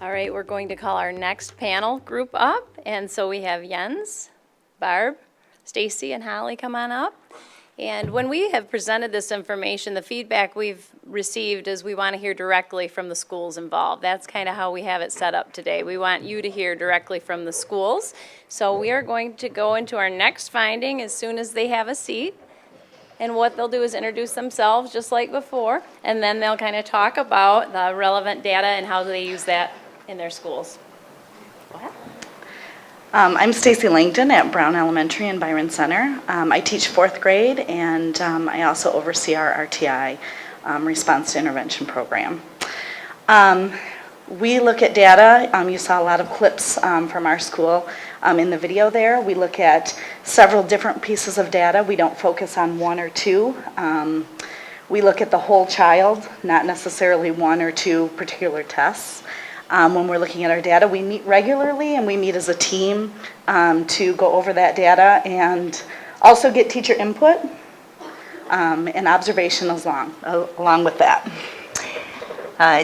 All right, we're going to call our next panel group up. And so we have Jens, Barb, Stacy, and Holly come on up. And when we have presented this information, the feedback we've received is we want to hear directly from the schools involved. That's kind of how we have it set up today. We want you to hear directly from the schools. So we are going to go into our next finding as soon as they have a seat. And what they'll do is introduce themselves just like before, and then they'll kind of talk about the relevant data and how they use that in their schools. Go ahead. I'm Stacy Langdon at Brown Elementary in Byron Center. I teach 4th grade, and I also oversee our RTI response to intervention program. We look at data. You saw a lot of clips from our school in the video there. We look at several different pieces of data. We don't focus on one or two. We look at the whole child, not necessarily one or two particular tests. When we're looking at our data, we meet regularly and we meet as a team to go over that data and also get teacher input and observation along with that.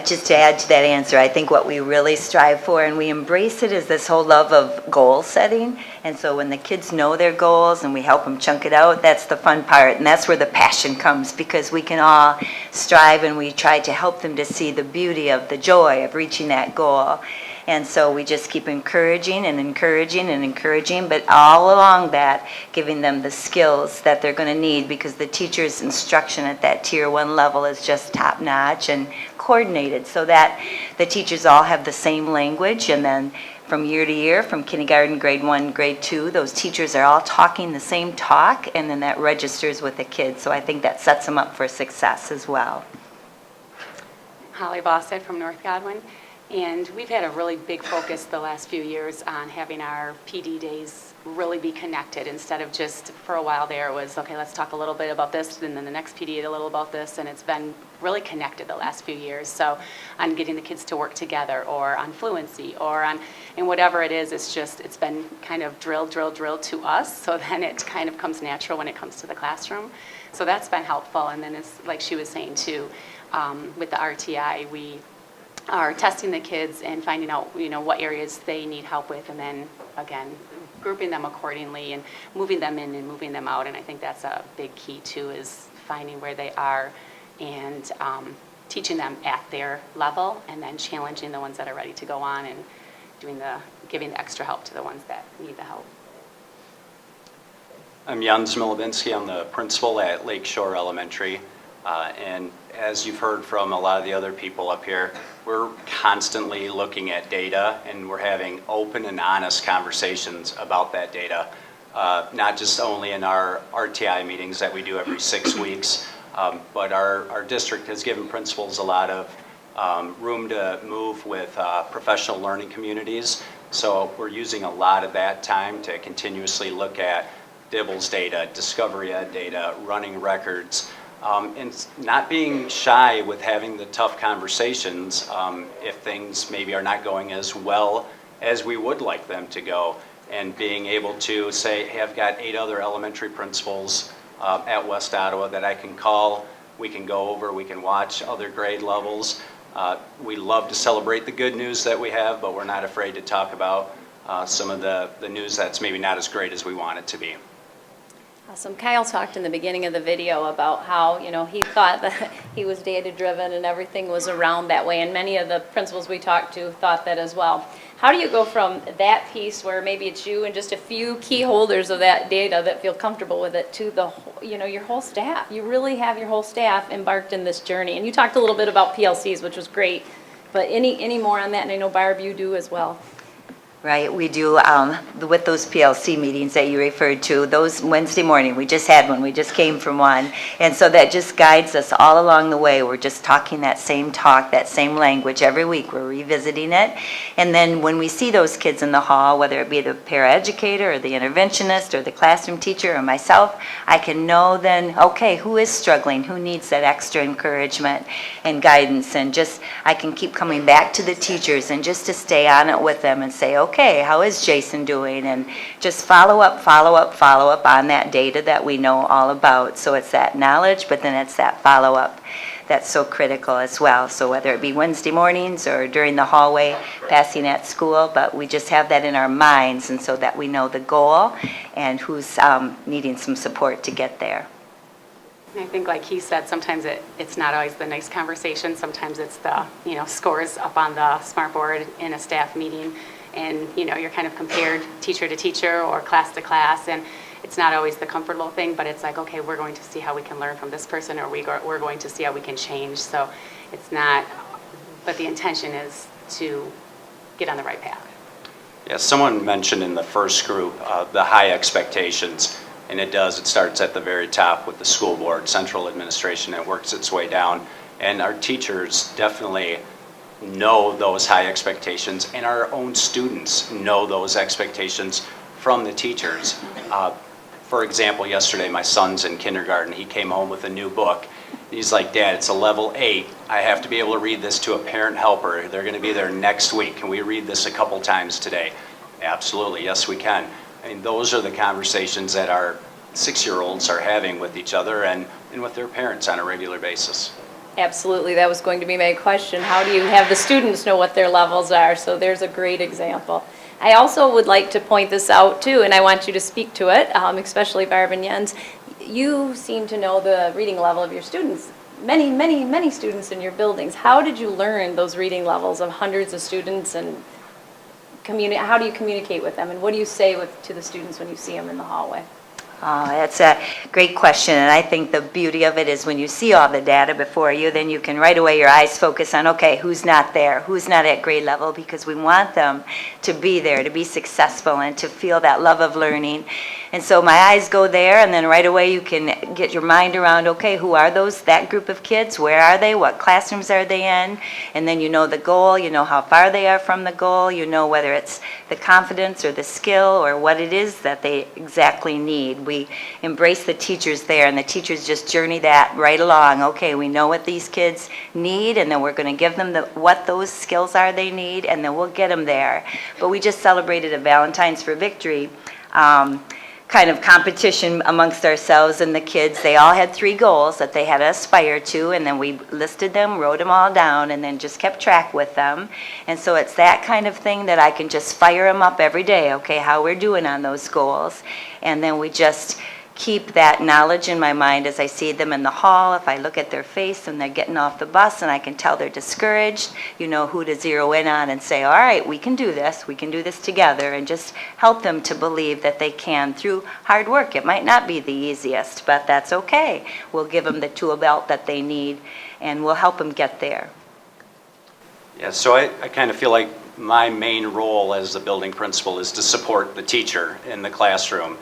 Just to add to that answer, I think what we really strive for and we embrace it is this whole love of goal setting. And so when the kids know their goals and we help them chunk it out, that's the fun part. And that's where the passion comes, because we can all strive and we try to help them to see the beauty of the joy of reaching that goal. And so we just keep encouraging and encouraging and encouraging, but all along that, giving them the skills that they're going to need, because the teacher's instruction at that Tier 1 level is just top notch and coordinated so that the teachers all have the same language. And then from year to year, from kindergarten, grade 1, grade 2, those teachers are all talking the same talk, and then that registers with the kids. So I think that sets them up for success as well. Holly Bossett from North Godwin. And we've had a really big focus the last few years on having our PD days really be connected, instead of just, for a while there, it was, okay, let's talk a little bit about this, and then the next PD a little about this, and it's been really connected the last few years. So on getting the kids to work together, or on fluency, or on, and whatever it is, it's been kind of drilled to us, so then it kind of comes natural when it comes to the classroom. So that's been helpful. And then it's like she was saying too, with the RTI, we are testing the kids and finding out, what areas they need help with, and then again grouping them accordingly and moving them in and moving them out. And I think that's a big key too, is finding where they are and teaching them at their level, and then challenging the ones that are ready to go on and giving the extra help to the ones that need the help. I'm Jan Zmilovinsky. I'm the principal at Lakeshore Elementary. And as you've heard from a lot of the other people up here, we're constantly looking at data, and we're having open and honest conversations about that data, not just only in our RTI meetings that we do every 6 weeks, but our district has given principals a lot of room to move with professional learning communities. So we're using a lot of that time to continuously look at DIBELS data, Discovery Ed data, running records, and not being shy with having the tough conversations if things maybe are not going as well as we would like them to go, and being able to say, hey, I've got 8 other elementary principals at West Ottawa that I can call, we can go over, we can watch other grade levels. We love to celebrate the good news that we have, but we're not afraid to talk about some of the news that's maybe not as great as we want it to be. Awesome. Kyle talked in the beginning of the video about how, he thought that he was data-driven and everything was around that way, and many of the principals we talked to thought that as well. How do you go from that piece where maybe it's you and just a few key holders of that data that feel comfortable with it to the, your whole staff? You really have your whole staff embarked in this journey. And you talked a little bit about PLCs, which was great, but any more on that? And I know, Barb, you do as well. Right, we do, with those PLC meetings that you referred to, those Wednesday morning, we just had one, we just came from one, and so that just guides us all along the way. We're just talking that same talk, that same language every week. We're revisiting it, and then when we see those kids in the hall, whether it be the paraeducator or the interventionist or the classroom teacher or myself, I can know then, okay, who is struggling, who needs that extra encouragement and guidance, and just, I can keep coming back to the teachers and just to stay on it with them and say, okay, how is Jason doing? And just follow up on that data that we know all about. So it's that knowledge, but then it's that follow up that's so critical as well. So whether it be Wednesday mornings or during the hallway, passing at school, but we just have that in our minds, and so that we know the goal and who's needing some support to get there. I think like he said, sometimes it's not always the nice conversation. Sometimes it's the, scores up on the smart board in a staff meeting. And, you're kind of compared teacher to teacher or class to class. And it's not always the comfortable thing, but it's like, okay, we're going to see how we can learn from this person, or we're going to see how we can change. So it's not, but the intention is to get on the right path. Yeah, someone mentioned in the first group the high expectations. And it starts at the very top with the school board, central administration, and works its way down. And our teachers definitely know those high expectations, and our own students know those expectations from the teachers. For example, yesterday my son's in kindergarten. He came home with a new book. He's like, Dad, it's a level 8. I have to be able to read this to a parent helper. They're going to be there next week. Can we read this a couple times today? Absolutely, yes we can. I mean, those are the conversations that our 6-year-olds are having with each other and with their parents on a regular basis. Absolutely, that was going to be my question. How do you have the students know what their levels are? So there's a great example. I also would like to point this out too, and I want you to speak to it, especially Barb and Jens. You seem to know the reading level of your students. Many, many, many students in your buildings. How did you learn those reading levels of hundreds of students, and how do you communicate with them, and what do you say to the students when you see them in the hallway? Oh, that's a great question, and I think the beauty of it is when you see all the data before you, then you can right away, your eyes focus on, okay, who's not there, who's not at grade level, because we want them to be there, to be successful, and to feel that love of learning. And so my eyes go there, and then right away you can get your mind around, okay, who are that group of kids, where are they, what classrooms are they in, and then you know the goal, you know how far they are from the goal, you know whether it's the confidence or the skill or what it is that they exactly need. We embrace the teachers there, and the teachers just journey that right along. Okay, we know what these kids need, and then we're going to give them what those skills are they need, and then we'll get them there. But we just celebrated a Valentine's for Victory kind of competition amongst ourselves and the kids. They all had 3 goals that they had to aspire to, and then we listed them, wrote them all down, and then just kept track with them. And so it's that kind of thing that I can just fire them up every day, okay, how we're doing on those goals. And then we just keep that knowledge in my mind as I see them in the hall. If I look at their face and they're getting off the bus and I can tell they're discouraged, you know who to zero in on and say, all right, we can do this together, and just help them to believe that they can through hard work. It might not be the easiest, but that's okay. We'll give them the tool belt that they need, and we'll help them get there. Yeah, so I kind of feel like my main role as the building principal is to support the teacher in the classroom.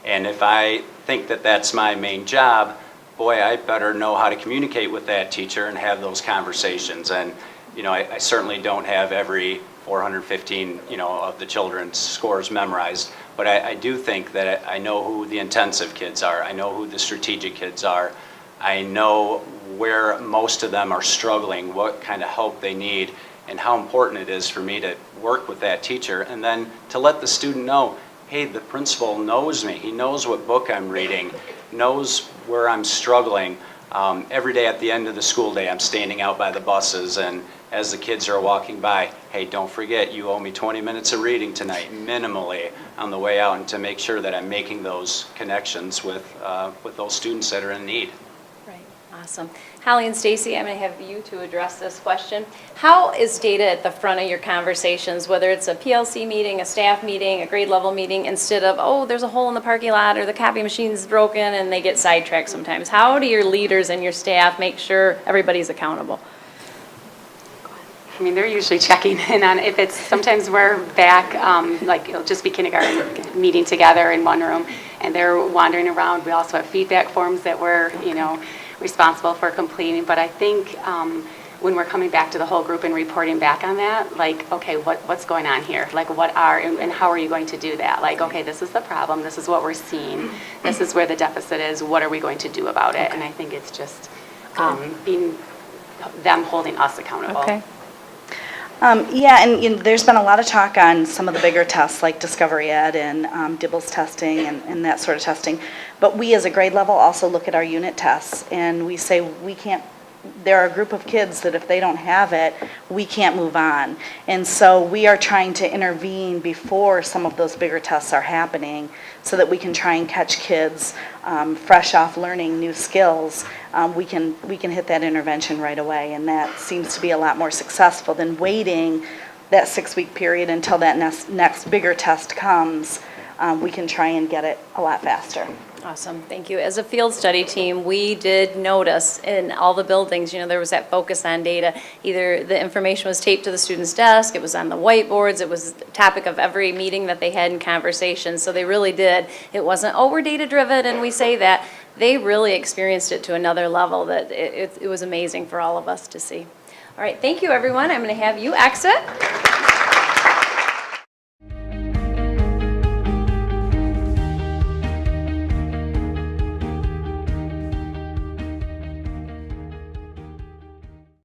And if I think that that's my main job, boy, I better know how to communicate with that teacher and have those conversations. And, I certainly don't have every 415, of the children's scores memorized, but I do think that I know who the intensive kids are. I know who the strategic kids are. I know where most of them are struggling, what kind of help they need, and how important it is for me to work with that teacher, and then to let the student know, hey, the principal knows me. He knows what book I'm reading, knows where I'm struggling. Every day at the end of the school day, I'm standing out by the buses, and as the kids are walking by, hey, don't forget, you owe me 20 minutes of reading tonight, minimally, on the way out, and to make sure that I'm making those connections with those students that are in need. Right, awesome. Holly and Stacy, I'm going to have you to address this question. How is data at the front of your conversations, whether it's a PLC meeting, a staff meeting, a grade level meeting, instead of, oh, there's a hole in the parking lot or the copy machine's broken, and they get sidetracked sometimes? How do your leaders and your staff make sure everybody's accountable? I mean, they're usually checking in on, if it's, sometimes we're back, like it'll just be kindergarten meeting together in one room, and they're wandering around. We also have feedback forms that we're, responsible for completing. But I think when we're coming back to the whole group and reporting back on that, like, okay, what's going on here? Like, and how are you going to do that? Like, okay, this is the problem. This is what we're seeing. This is where the deficit is. What are we going to do about it? And I think it's just being them holding us accountable. Okay. Yeah, and there's been a lot of talk on some of the bigger tests like Discovery Ed and Dibbles testing and that sort of testing. But we as a grade level also look at our unit tests, and we say we can't there are a group of kids that if they don't have it, we can't move on. And so we are trying to intervene before some of those bigger tests are happening so that we can try and catch kids fresh off learning new skills. We can hit that intervention right away, and that seems to be a lot more successful than waiting that 6-week period until that next bigger test comes. We can try and get it a lot faster. Awesome, thank you. As a field study team, we did notice in all the buildings, there was that focus on data. Either the information was taped to the student's desk, it was on the whiteboards, it was the topic of every meeting that they had in conversation, so they really did. It wasn't, oh, we're data-driven and we say that. They really experienced it to another level that it was amazing for all of us to see. All right, thank you, everyone. I'm going to have you exit.